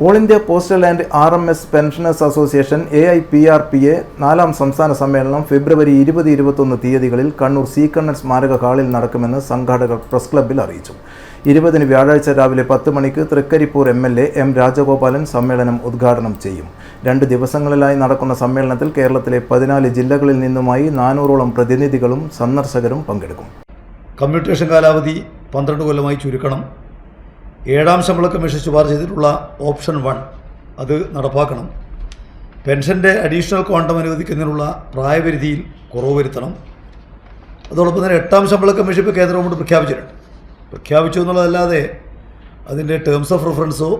All India postal and RMS pensioners association AIPRPA 4ാം സംസ്ഥാന സമ്മേളനം ഫെബ്രുവരി 20-21 തീയതികളിൽ കണ്ണൂർ സി കണ്ണൻ സ്മാരക ഹാളിൽ നടക്കുമെന്ന് സംഘാടകർ പ്രസ് ക്ലബ്ബിൽ അറിയിച്ചു. 20-ന് വ്യാഴാഴ്ച രാവിലെ 10 മണിക്ക് തൃക്കരിപ്പൂർ MLA M. രാജഗോപാലൻ സമ്മേളനം ഉദ്ഘാടനം ചെയ്യും. 2 ദിവസങ്ങളിലായി നടക്കുന്ന സമ്മേളനത്തിൽ കേരളത്തിലെ 14 ജില്ലകളിൽ നിന്നുമായി 400ഓളം പ്രതിനിധികളും സന്ദർശകരും പങ്കെടുക്കും. കമ്മ്യൂട്ടേഷൻ കാലാവധി 12 കൊല്ലമായി ചുരുക്കണം. 7ാം ശമ്പള കമ്മീഷൻ ശുപാർശ ചെയ്തിട്ടുള്ള ഓപ്ഷൻ 1 അത് നടപ്പാക്കണം. പെൻഷൻ്റെ അഡീഷണൽ ക്വാണ്ടം അനുവദിക്കുന്നതിനുള്ള പ്രായപരിധിയിൽ കുറവ് വരുത്തണം. അതോടൊപ്പം തന്നെ 8ാം ശമ്പള കമ്മീഷൻ ഇപ്പോൾ കേന്ദ്ര ഗവൺമെൻറ് പ്രഖ്യാപിച്ചു എന്നുള്ളതല്ലാതെ അതിൻ്റെ ടേംസ് ഓഫ് റെഫറൻസോ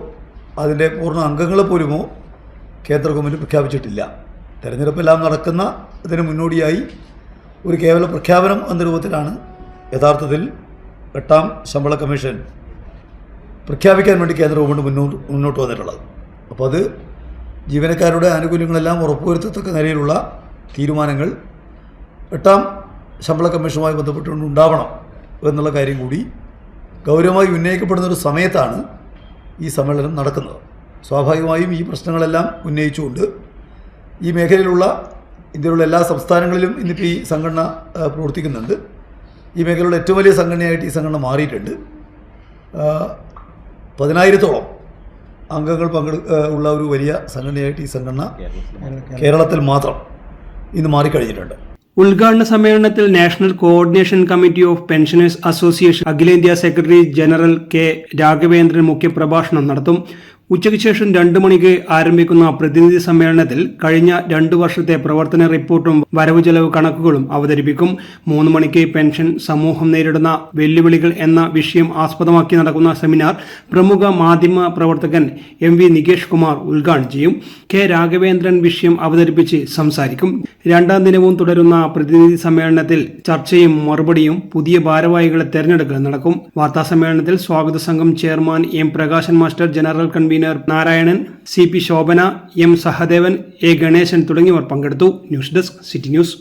അതിൻ്റെ പൂർണ്ണ അംഗങ്ങൾ പോലുമോ കേന്ദ്ര ഗവൺമെൻറ് പ്രഖ്യാപിച്ചിട്ടില്ല. തെരഞ്ഞെടുപ്പെല്ലാം നടക്കുന്ന ഇതിന് മുന്നോടിയായി ഒരു കേവല പ്രഖ്യാപനം എന്ന രൂപത്തിലാണ് യഥാർത്ഥത്തിൽ 8ാം ശമ്പള കമ്മീഷൻ പ്രഖ്യാപിക്കാൻ വേണ്ടി കേന്ദ്ര ഗവൺമെൻറ് മുന്നോട്ട് വന്നിട്ടുള്ളത്. അപ്പോൾ അത് ജീവനക്കാരുടെ ആനുകൂല്യങ്ങളെല്ലാം ഉറപ്പുവരുത്തത്തക്ക നിലയിലുള്ള തീരുമാനങ്ങൾ 8ാം ശമ്പള കമ്മീഷനുമായി ബന്ധപ്പെട്ടുകൊണ്ട് ഉണ്ടാവണം എന്നുള്ള കാര്യം കൂടി ഗൗരവമായി ഉന്നയിക്കപ്പെടുന്നൊരു സമയത്താണ് ഈ സമ്മേളനം നടക്കുന്നത്. സ്വാഭാവികമായും ഈ പ്രശ്നങ്ങളെല്ലാം ഉന്നയിച്ചുകൊണ്ട് ഈ മേഖലയിലുള്ള ഇന്ത്യയിലുള്ള എല്ലാ സംസ്ഥാനങ്ങളിലും ഇന്നിപ്പോൾ ഈ സംഘടന പ്രവർത്തിക്കുന്നുണ്ട്. ഈ മേഖലയിലുള്ള ഏറ്റവും വലിയ സംഘടനയായിട്ട് ഈ സംഘടന മാറിയിട്ടുണ്ട്. 10,000-ഓളം അംഗങ്ങൾ ഉള്ള ഒരു വലിയ സംഘടനയായിട്ട് ഈ സംഘടന കേരളത്തിൽ മാത്രം ഇന്ന് മാറിക്കഴിഞ്ഞിട്ടുണ്ട്. ഉദ്ഘാടന സമ്മേളനത്തിൽ national coordination committee of pensioners association അഖിലേന്ത്യാ സെക്രട്ടറി ജനറൽ K. രാഘവേന്ദ്രൻ മുഖ്യപ്രഭാഷണം നടത്തും. ഉച്ചയ്ക്ക് ശേഷം 2 മണിക്ക് ആരംഭിക്കുന്ന പ്രതിനിധി സമ്മേളനത്തിൽ കഴിഞ്ഞ 2 വർഷത്തെ പ്രവർത്തന റിപ്പോർട്ടും വരവ് ചെലവ് കണക്കുകളും അവതരിപ്പിക്കും. 3 മണിക്ക് പെൻഷൻ സമൂഹം നേരിടുന്ന വെല്ലുവിളികൾ എന്ന വിഷയം ആസ്പദമാക്കി നടക്കുന്ന സെമിനാർ പ്രമുഖ മാധ്യമ പ്രവർത്തകൻ MV നികേഷ് കുമാർ ഉദ്ഘാടനം ചെയ്യും. K. രാഘവേന്ദ്രൻ വിഷയം അവതരിപ്പിച്ച് സംസാരിക്കും. 2ാം ദിനവും തുടരുന്ന പ്രതിനിധി സമ്മേളനത്തിൽ ചർച്ചയും മറുപടിയും പുതിയ ഭാരവാഹികളെ തെരഞ്ഞെടുക്കൽ നടക്കും. വാർത്താ സമ്മേളനത്തിൽ സ്വാഗത സംഘം chairman M. Prakashan master, general convener Narayanan, CP Shobhana, M. Sahadevan, A. Ganeshan തുടങ്ങിയവർ പങ്കെടുത്തു. News desk, city news.